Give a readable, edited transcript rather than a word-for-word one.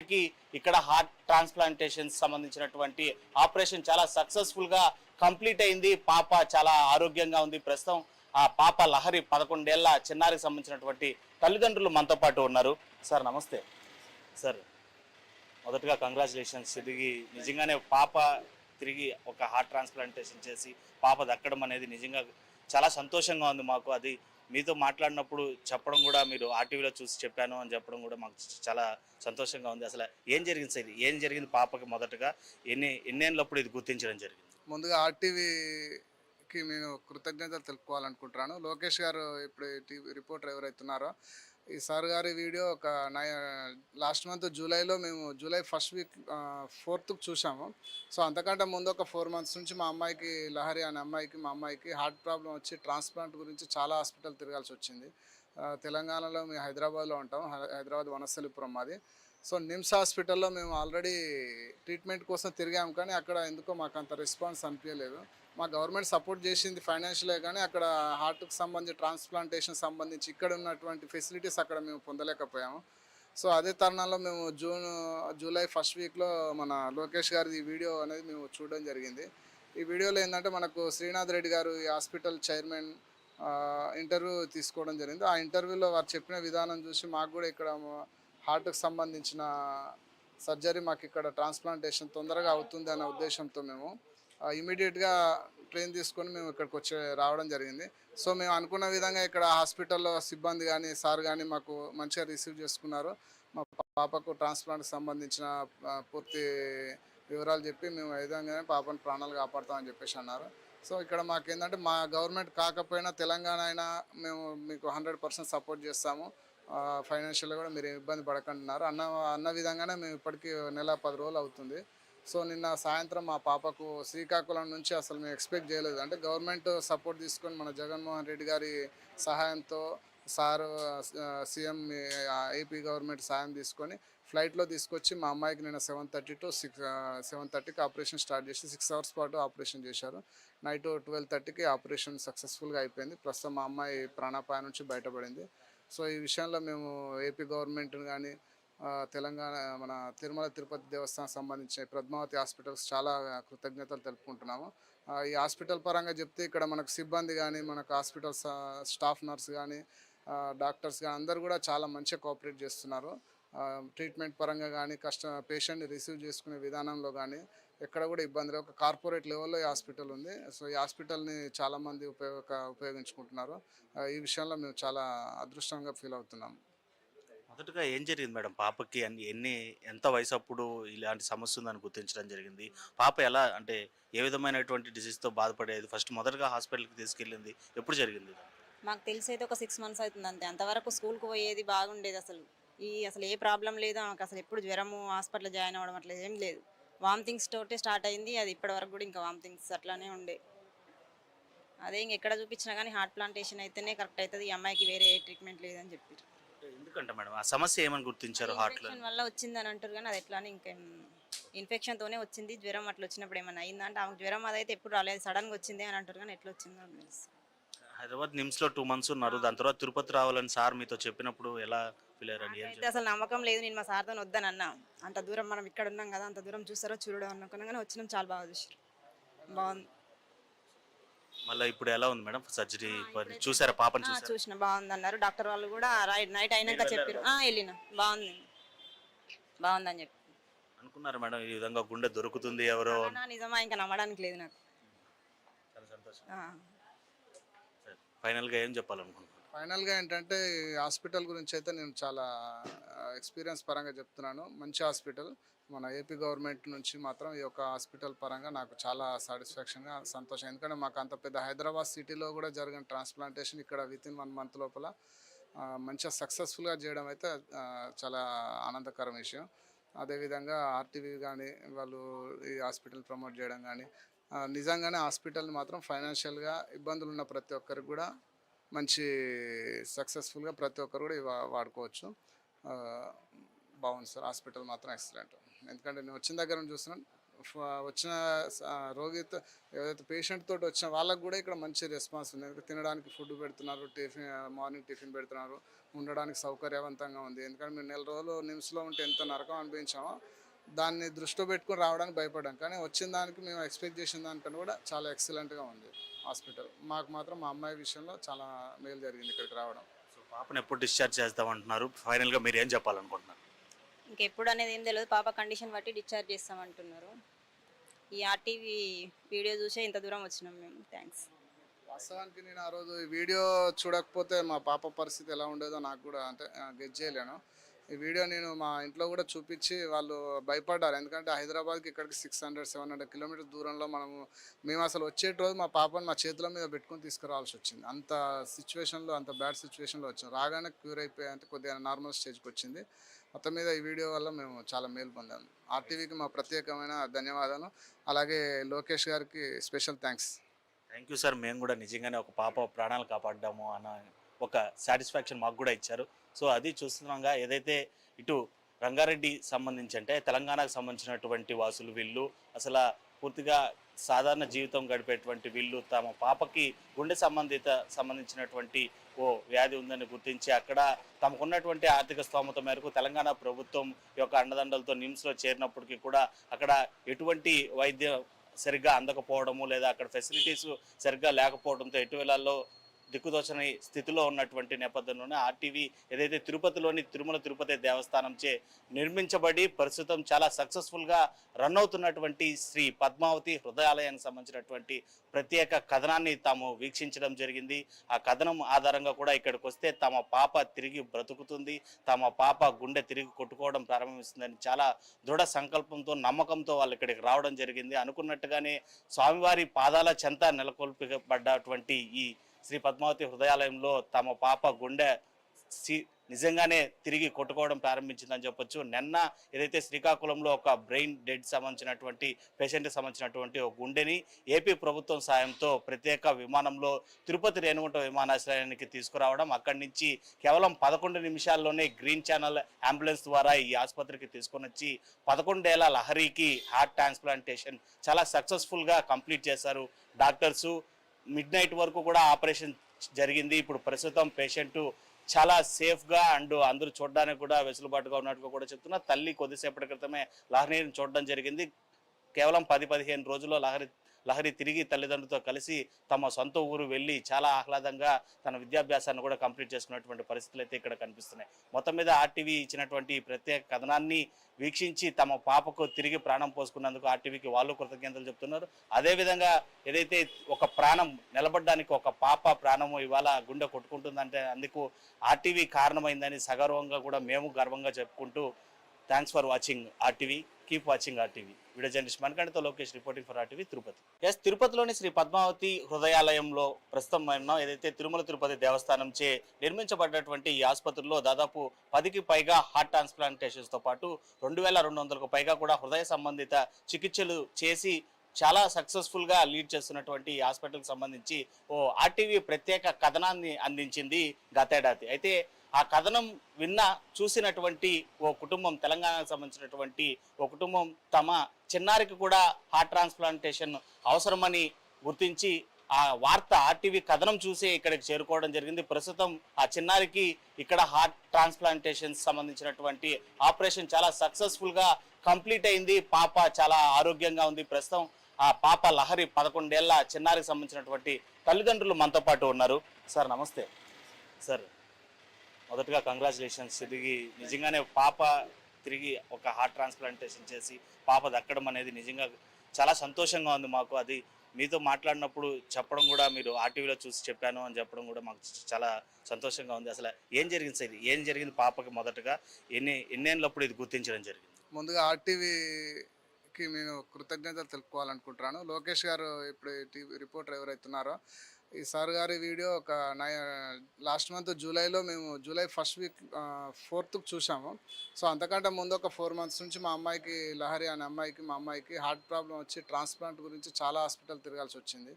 ఇప్పటికీ ఇక్కడ heart transplantation సంబంధించినటువంటి ఆపరేషన్ చాలా సక్సెస్ఫుల్ గా కంప్లీట్ అయింది. పాప చాలా ఆరోగ్యంగా ఉంది. ప్రస్తుతం ఆ పాప లహరి 11 ఏళ్ల చిన్నారికి సంబంధించినటువంటి తల్లిదండ్రులు మనతో పాటు ఉన్నారు. సార్ నమస్తే. సార్ మొదటగా కంగ్రాచులేషన్స్. తిరిగి నిజంగానే పాప తిరిగి ఒక హార్ట్ ట్రాన్స్ప్లాంటేషన్ చేసి పాప దక్కడం అనేది నిజంగా చాలా సంతోషంగా ఉంది మాకు. అది మీతో మాట్లాడినప్పుడు చెప్పడం కూడా, మీరు ఆర్టీవీలో చూసి చెప్పాను అని చెప్పడం కూడా మాకు చాలా సంతోషంగా ఉంది. అసలు ఏం జరిగింది సార్? ఏం జరిగింది పాపకి? మొదటగా ఎన్నేళ్ళప్పుడు ఇది గుర్తించడం జరిగింది? ముందుగా ఆర్టీవీకి నేను కృతజ్ఞతలు తెలుపుకోవాలనుకుంటున్నాను. లోకేష్ గారు ఇప్పుడు టీవీ రిపోర్టర్ ఎవరైతున్నారో ఈ సార్ గారి వీడియో ఒక లాస్ట్ మంత్ జూలైలో మేము జూలై ఫస్ట్ వీక్ 4th చూసాము. సో అంతకంటే ముందు ఒక 4 months నుంచి మా అమ్మాయికి, లహరి అనే అమ్మాయికి, మా అమ్మాయికి హార్ట్ ప్రాబ్లం వచ్చి ట్రాన్స్ప్లాంట్ గురించి చాలా హాస్పిటల్ తిరగాల్సి వచ్చింది. తెలంగాణలో మేము హైదరాబాద్లో ఉంటాం. హైదరాబాద్ వనస్థలిపురం మాది. సో నిమ్స్ హాస్పిటల్లో మేము ఆల్రెడీ ట్రీట్మెంట్ కోసం తిరిగాము, కానీ అక్కడ ఎందుకో మాకు అంత రెస్పాన్స్ అనిపించలేదు. మా గవర్నమెంట్ సపోర్ట్ చేసింది ఫైనాన్షియలే, కానీ అక్కడ హార్ట్కి సంబంధించి ట్రాన్స్ప్లాంటేషన్ సంబంధించి ఇక్కడ ఉన్నటువంటి ఫెసిలిటీస్ అక్కడ మేము పొందలేకపోయాము. సో అదే తరుణంలో మేము జూలై ఫస్ట్ వీక్లో మన లోకేష్ గారి వీడియో అనేది మేము చూడడం జరిగింది. ఈ వీడియోలో ఏంటంటే మనకు శ్రీనాథ్ రెడ్డి గారు ఈ హాస్పిటల్ చైర్మన్ ఇంటర్వ్యూ తీసుకోవడం జరిగింది. ఆ ఇంటర్వ్యూలో వారు చెప్పిన విధానం చూసి మాకు కూడా ఇక్కడ హార్ట్కి సంబంధించిన సర్జరీ మాకు ఇక్కడ ట్రాన్స్ప్లాంటేషన్ తొందరగా అవుతుంది అనే ఉద్దేశంతో మేము ఇమీడియట్గా ట్రైన్ తీసుకొని మేము ఇక్కడికి రావడం జరిగింది. సో మేము అనుకున్న విధంగా ఇక్కడ హాస్పిటల్లో సిబ్బంది కానీ సార్ కానీ మాకు మంచిగా రిసీవ్ చేసుకున్నారు. మా పాపకు ట్రాన్స్ప్లాంట్కి సంబంధించిన పూర్తి వివరాలు చెప్పి మేము ఏ విధంగానే పాపను ప్రాణాలు కాపాడుతామని చెప్పేసి అన్నారు. సో ఇక్కడ మాకేంటంటే మా గవర్నమెంట్ కాకపోయినా తెలంగాణ అయినా మేము మీకు 100% సపోర్ట్ చేస్తాము, ఫైనాన్షియల్గా కూడా మీరు ఇబ్బంది పడకంటున్నారు అన్న విధంగానే మేము ఇప్పటికీ నెల 10 రోజులు అవుతుంది. సో నిన్న సాయంత్రం మా పాపకు శ్రీకాకుళం నుంచి అసలు మేము ఎక్స్పెక్ట్ చేయలేదు. అంటే గవర్నమెంట్ సపోర్ట్ తీసుకొని మన జగన్మోహన్ రెడ్డి గారి సహాయంతో సారు సీఎం ఏపీ గవర్నమెంట్ సహాయం తీసుకొని ఫ్లైట్లో తీసుకొచ్చి మా అమ్మాయికి నిన్న 7:30 to 7:30కి ఆపరేషన్ స్టార్ట్ చేసి 6 hours పాటు ఆపరేషన్ చేశారు. నైట్ 12:30కి ఆపరేషన్ సక్సెస్ఫుల్గా అయిపోయింది. ప్రస్తుతం మా అమ్మాయి ప్రాణాపాయ నుంచి బయటపడింది. సో ఈ విషయంలో మేము ఏపీ గవర్నమెంట్ని కానీ తెలంగాణ మన తిరుమల తిరుపతి దేవస్థానం సంబంధించిన పద్మావతి హాస్పిటల్స్ చాలా కృతజ్ఞతలు తెలుపుకుంటున్నాము. ఈ హాస్పిటల్ పరంగా చెప్తే ఇక్కడ మనకు సిబ్బంది కానీ, మనకు హాస్పిటల్ స్టాఫ్ నర్స్ కానీ, డాక్టర్స్ కానీ అందరూ కూడా చాలా మంచిగా కోఆపరేట్ చేస్తున్నారు. ట్రీట్మెంట్ పరంగా కానీ, పేషెంట్ని రిసీవ్ చేసుకునే విధానంలో కానీ ఎక్కడ కూడా ఇబ్బంది లేదు. ఒక కార్పొరేట్ లెవెల్లో ఈ హాస్పిటల్ ఉంది. సో ఈ హాస్పిటల్ని చాలామంది ఉపయోగించుకుంటున్నారు. ఈ విషయంలో మేము చాలా అదృష్టంగా ఫీల్ అవుతున్నాము. మొదటగా ఏం జరిగింది మేడం పాపకి? ఎంత వయసు అప్పుడు ఇలాంటి సమస్య ఉందని గుర్తించడం జరిగింది? పాప ఎలా, అంటే ఏ విధమైనటువంటి డిసీజ్తో బాధపడేది? ఫస్ట్ మొదటగా హాస్పిటల్కి తీసుకెళ్ళింది ఎప్పుడు జరిగింది? మాకు తెలిసి అయితే ఒక 6 months అవుతుంది అంతే. అంతవరకు స్కూల్కి పోయేది బాగుండేది. అసలు ఏ ప్రాబ్లం లేదు ఆమెకు. అసలు ఎప్పుడు జ్వరము, హాస్పిటల్ జాయిన్ అవ్వడం అట్లా ఏం లేదు. వామిటింగ్స్ తోటే స్టార్ట్ అయింది. అది ఇప్పటివరకు కూడా ఇంకా వామిటింగ్స్ అట్లానే ఉండే. అదే ఎక్కడ చూపించినా కానీ హార్ట్ ప్లాంటేషన్ అయితేనే కరెక్ట్ అవుతుంది, ఈ అమ్మాయికి వేరే ఏ ట్రీట్మెంట్ లేదని చెప్పారు. ఎందుకంటే మేడం ఆ సమస్య ఏమని గుర్తించారు? హార్ట్లో ఇన్ఫెక్షన్ వల్ల వచ్చిందని అంటారు, కానీ అది ఎట్లానే ఇంకా ఇన్ఫెక్షన్తోనే వచ్చింది. జ్వరం అట్లా వచ్చినప్పుడు ఏమైనా అయిందంటే ఆమెకు జ్వరం అదైతే ఎప్పుడు రాలేదు, సడన్గా వచ్చింది అని అంటారు, కానీ ఎట్లా వచ్చిందో నాకు తెలుసు. హైదరాబాద్ నిమ్స్లో 2 months ఉన్నారు. దాని తర్వాత తిరుపతి రావాలని సార్ మీతో చెప్పినప్పుడు ఎలా ఫీల్ అయ్యారండి? అయితే అసలు నమ్మకం లేదు. నేను మా సార్తో వద్దని అన్నా. అంత దూరం మనం ఇక్కడ ఉన్నాం కదా, అంత దూరం చూస్తారో చూడడం అనుకున్నాం, కానీ వచ్చినాం. చాలా బాగా చూసారు, బాగుంది. మళ్ళీ ఇప్పుడు ఎలా ఉంది మేడం సర్జరీ? చూసారా పాపని? చూసిన బాగుంది అన్నారు డాక్టర్ వాళ్ళు కూడా. నైట్ అయినాక చెప్పారు. వెళ్ళిన బాగుందని చెప్పి అనుకున్నారు మేడం ఈ విధంగా గుండె దొరుకుతుంది ఎవరో? నిజమా, ఇంకా నమ్మడానికి లేదు నాకు. చాలా సంతోషం. ఫైనల్గా ఏం చెప్పాలనుకుంటున్నాను? ఫైనల్గా ఏంటంటే హాస్పిటల్ గురించి అయితే నేను చాలా ఎక్స్పీరియన్స్ పరంగా చెప్తున్నాను. మంచి హాస్పిటల్. మన ఏపీ గవర్నమెంట్ నుంచి మాత్రం ఈ యొక్క హాస్పిటల్ పరంగా నాకు చాలా సాటిస్ఫాక్షన్గా, సంతోషం. ఎందుకంటే మాకు అంత పెద్ద హైదరాబాద్ సిటీలో కూడా జరిగిన ట్రాన్స్ప్లాంటేషన్ ఇక్కడ వితిన్ 1 month లోపల మంచిగా సక్సెస్ఫుల్గా చేయడం అయితే చాలా ఆనందకరం విషయం. అదేవిధంగా ఆర్టీవీ కానీ వాళ్ళు ఈ హాస్పిటల్ ప్రమోట్ చేయడం కానీ, నిజంగానే హాస్పిటల్ని మాత్రం ఫైనాన్షియల్గా ఇబ్బందులు ఉన్న ప్రతి ఒక్కరికి కూడా మంచి సక్సెస్ఫుల్గా ప్రతి ఒక్కరు కూడా వాడుకోవచ్చు. బాగుంది సార్, హాస్పిటల్ మాత్రం ఎక్సలెంట్. ఎందుకంటే నేను వచ్చిన దగ్గర నుంచి చూస్తున్నాను, వచ్చిన రోగితో ఏదైతే పేషెంట్ తోటి వచ్చిన వాళ్ళకు కూడా ఇక్కడ మంచి రెస్పాన్స్ ఉంది. ఎందుకంటే తినడానికి ఫుడ్ పెడుతున్నారు, మార్నింగ్ టిఫిన్ పెడుతున్నారు, ఉండడానికి సౌకర్యవంతంగా ఉంది. ఎందుకంటే మేము నెల రోజులు నిమ్స్లో ఉంటే ఎంత నరకం అనిపించామో దాన్ని దృష్టిలో పెట్టుకొని రావడానికి భయపడ్డాం. కానీ వచ్చిన దానికి మేము ఎక్స్పెక్ట్ చేసిన దానికన్నా కూడా చాలా ఎక్సలెంట్గా ఉంది హాస్పిటల్. మాకు మాత్రం మా అమ్మాయి విషయంలో చాలా మేలు జరిగింది ఇక్కడికి రావడం. సో పాపను ఎప్పుడు డిశ్చార్జ్ చేస్తామంటున్నారు? ఫైనల్గా మీరు ఏం చెప్పాలనుకుంటున్నారు? ఇంకెప్పుడు అనేది ఏం తెలియదు, పాప కండిషన్ బట్టి డిశ్చార్జ్ చేస్తామంటున్నారు. ఈ ఆర్టీవీ వీడియో చూసే ఇంత దూరం వచ్చినాం మేము. థ్యాంక్స్. వాస్తవానికి నేను ఆ రోజు ఈ వీడియో చూడకపోతే మా పాప పరిస్థితి ఎలా ఉండేదో నాకు కూడా అంటే గెస్ చేయలేను. ఈ వీడియో నేను మా ఇంట్లో కూడా చూపించి వాళ్ళు భయపడ్డారు. ఎందుకంటే హైదరాబాద్కి ఇక్కడికి 600-700 కిలోమీటర్స్ దూరంలో మేము అసలు వచ్చే రోజు మా పాపను మా చేతుల మీద పెట్టుకొని తీసుకురావాల్సి వచ్చింది. అంత సిచ్యువేషన్లో, అంత బ్యాడ్ సిచ్యువేషన్లో వచ్చాం. రాగానే క్యూర్ అయిపోయి అంటే కొద్దిగా నార్మల్ స్టేజ్కి వచ్చింది. మొత్తం మీద ఈ వీడియో వల్ల మేము చాలా మేలు పొందాము. ఆర్టీవీకి మా ప్రత్యేకమైన ధన్యవాదాలు. అలాగే లోకేష్ గారికి special thanks. Thank you sir. మేము కూడా నిజంగానే ఒక పాప ప్రాణాలు కాపాడ్డాము అన్న ఒక సాటిస్ఫాక్షన్ మాకు కూడా ఇచ్చారు. సో అది చూస్తున్నాగా ఏదైతే ఇటు రంగారెడ్డి సంబంధించి అంటే తెలంగాణకు సంబంధించినటువంటి వాసులు వీళ్ళు అసలు పూర్తిగా సాధారణ జీవితం గడిపేటువంటి వీళ్ళు తమ పాపకి గుండె సంబంధించినటువంటి ఓ వ్యాధి ఉందని గుర్తించి అక్కడ తమకున్నటువంటి ఆర్థిక స్తోమత మేరకు తెలంగాణ ప్రభుత్వం యొక్క అండదండలతో నిమ్స్లో చేరినప్పటికీ కూడా అక్కడ ఎటువంటి వైద్యం సరిగ్గా అందకపోవడము లేదా అక్కడ ఫెసిలిటీస్ సరిగ్గా లేకపోవడంతో ఎటు వేళల్లో దిక్కుదోచని స్థితిలో ఉన్నటువంటి నేపథ్యంలోనే ఆర్టీవీ ఏదైతే తిరుపతిలోని తిరుమల తిరుపతి దేవస్థానంచే నిర్మించబడి ప్రస్తుతం చాలా సక్సెస్ఫుల్గా రన్ అవుతున్నటువంటి శ్రీ పద్మావతి హృదయాలయానికి సంబంధించినటువంటి ప్రత్యేక కథనాన్ని తాము వీక్షించడం జరిగింది. ఆ కథనం ఆధారంగా కూడా ఇక్కడికి వస్తే తమ పాప తిరిగి బ్రతుకుతుంది, తమ పాప గుండె తిరిగి కొట్టుకోవడం ప్రారంభిస్తుందని చాలా దృఢ సంకల్పంతో నమ్మకంతో వాళ్ళు ఇక్కడికి రావడం జరిగింది. అనుకున్నట్టుగానే స్వామివారి పాదాల చెంత నెలకొల్పబడ్డటువంటి ఈ శ్రీ పద్మావతి హృదయాలయంలో తమ పాప గుండె నిజంగానే తిరిగి కొట్టుకోవడం ప్రారంభించిందని చెప్పొచ్చు. నిన్న ఏదైతే శ్రీకాకుళంలో ఒక బ్రెయిన్ డెడ్ సంబంధించినటువంటి పేషెంట్కి సంబంధించినటువంటి ఒక గుండెని ఏపీ ప్రభుత్వం సాయంతో ప్రత్యేక విమానంలో తిరుపతి రేణుగుంట విమానాశ్రయానికి తీసుకురావడం, అక్కడి నుంచి కేవలం 11 నిమిషాల్లోనే గ్రీన్ ఛానల్ అంబులెన్స్ ద్వారా ఈ ఆసుపత్రికి తీసుకొని వచ్చి 11 ఏళ్ల లహరికి హార్ట్ ట్రాన్స్ప్లాంటేషన్ చాలా సక్సెస్ఫుల్గా కంప్లీట్ చేశారు డాక్టర్సు. మిడ్ నైట్ వరకు కూడా ఆపరేషన్ జరిగింది. ఇప్పుడు ప్రస్తుతం పేషెంట్ చాలా సేఫ్గా అండ్ అందరూ చూడడానికి కూడా వెసులుబాటుగా ఉన్నట్టుగా కూడా చెప్తున్నా. తల్లి కొద్దిసేపటి క్రితమే లహరిని చూడడం జరిగింది. కేవలం 10-15 రోజుల్లో లహరి తిరిగి తల్లిదండ్రులతో కలిసి తమ సొంత ఊరు వెళ్ళి చాలా ఆహ్లాదంగా తన విద్యాభ్యాసాన్ని కూడా కంప్లీట్ చేసుకున్నటువంటి పరిస్థితులు అయితే ఇక్కడ కనిపిస్తున్నాయి. మొత్తం మీద ఆర్టీవీ ఇచ్చినటువంటి ప్రత్యేక కథనాన్ని వీక్షించి తమ పాపకు తిరిగి ప్రాణం పోసుకున్నందుకు ఆర్టీవీకి వాళ్ళు కృతజ్ఞతలు చెప్తున్నారు. అదేవిధంగా ఏదైతే ఒక ప్రాణం నిలబడడానికి ఒక పాప ప్రాణము ఇవాళ గుండె కొట్టుకుంటుందంటే అందుకు ఆర్టీవీ కారణమైందని సగర్వంగా కూడా మేము గర్వంగా చెప్పుకుంటూ thanks for watching RTV. Keep watching RTV. Video journalist మనకంటతో Lokesh reporting for RTV Tirupati. Yes, తిరుపతిలోని శ్రీ పద్మావతి హృదయాలయంలో ప్రస్తుతం మనం ఏదైతే తిరుమల తిరుపతి దేవస్థానం చే నిర్మించబడ్డటువంటి ఈ ఆసుపత్రిలో దాదాపు 10కి పైగా హార్ట్ ట్రాన్స్ప్లాంటేషన్స్తో పాటు 2200కు పైగా కూడా హృదయ సంబంధిత చికిత్సలు చేసి చాలా సక్సెస్ఫుల్గా లీడ్ చేస్తున్నటువంటి ఈ హాస్పిటల్కి సంబంధించి ఓ ఆర్టీవీ ప్రత్యేక కథనాన్ని అందించింది గతేడాది. అయితే ఆ కథనం చూసినటువంటి ఓ కుటుంబం, తెలంగాణకు సంబంధించినటువంటి ఓ కుటుంబం తమ చిన్నారికి కూడా హార్ట్ ట్రాన్స్ప్లాంటేషన్ అవసరమని గుర్తించి ఆ వార్త ఆర్టీవీ కథనం చూసి ఇక్కడికి చేరుకోవడం జరిగింది. ప్రస్తుతం ఆ చిన్నారికి ఇక్కడ హార్ట్ ట్రాన్స్ప్లాంటేషన్ సంబంధించినటువంటి ఆపరేషన్ చాలా సక్సెస్ఫుల్గా కంప్లీట్ అయింది. పాప చాలా ఆరోగ్యంగా ఉంది. ప్రస్తుతం ఆ పాప లహరి 11 ఏళ్ల చిన్నారికి సంబంధించినటువంటి తల్లిదండ్రులు మనతో పాటు ఉన్నారు. సార్ నమస్తే. సార్ మొదటగా కంగ్రాచులేషన్స్. తిరిగి నిజంగానే పాప తిరిగి ఒక హార్ట్ ట్రాన్స్ప్లాంటేషన్ చేసి పాప దక్కడం అనేది నిజంగా చాలా సంతోషంగా ఉంది మాకు. అది మీతో మాట్లాడినప్పుడు చెప్పడం కూడా, మీరు ఆర్టీవీలో చూసి చెప్పాను అని చెప్పడం కూడా మాకు చాలా సంతోషంగా ఉంది. అసలు ఏం జరిగింది సార్? ఏం జరిగింది పాపకి? మొదటగా ఎన్నేళ్ళప్పుడు ఇది గుర్తించడం జరిగింది? ముందుగా ఆర్టీవీకి నేను కృతజ్ఞతలు తెలుపుకోవాలనుకుంటున్నాను. లోకేష్ గారు ఇప్పుడు టీవీ రిపోర్టర్ ఎవరైతున్నారో ఈ సార్ గారి వీడియో ఒక లాస్ట్ మంత్ జూలైలో మేము జూలై ఫస్ట్ వీక్ 4th చూసాము. సో అంతకంటే ముందు ఒక 4 months నుంచి మా అమ్మాయికి, లహరి అనే అమ్మాయికి, మా అమ్మాయికి హార్ట్ ప్రాబ్లం వచ్చి ట్రాన్స్ప్లాంట్ గురించి చాలా హాస్పిటల్ తిరగాల్సి వచ్చింది.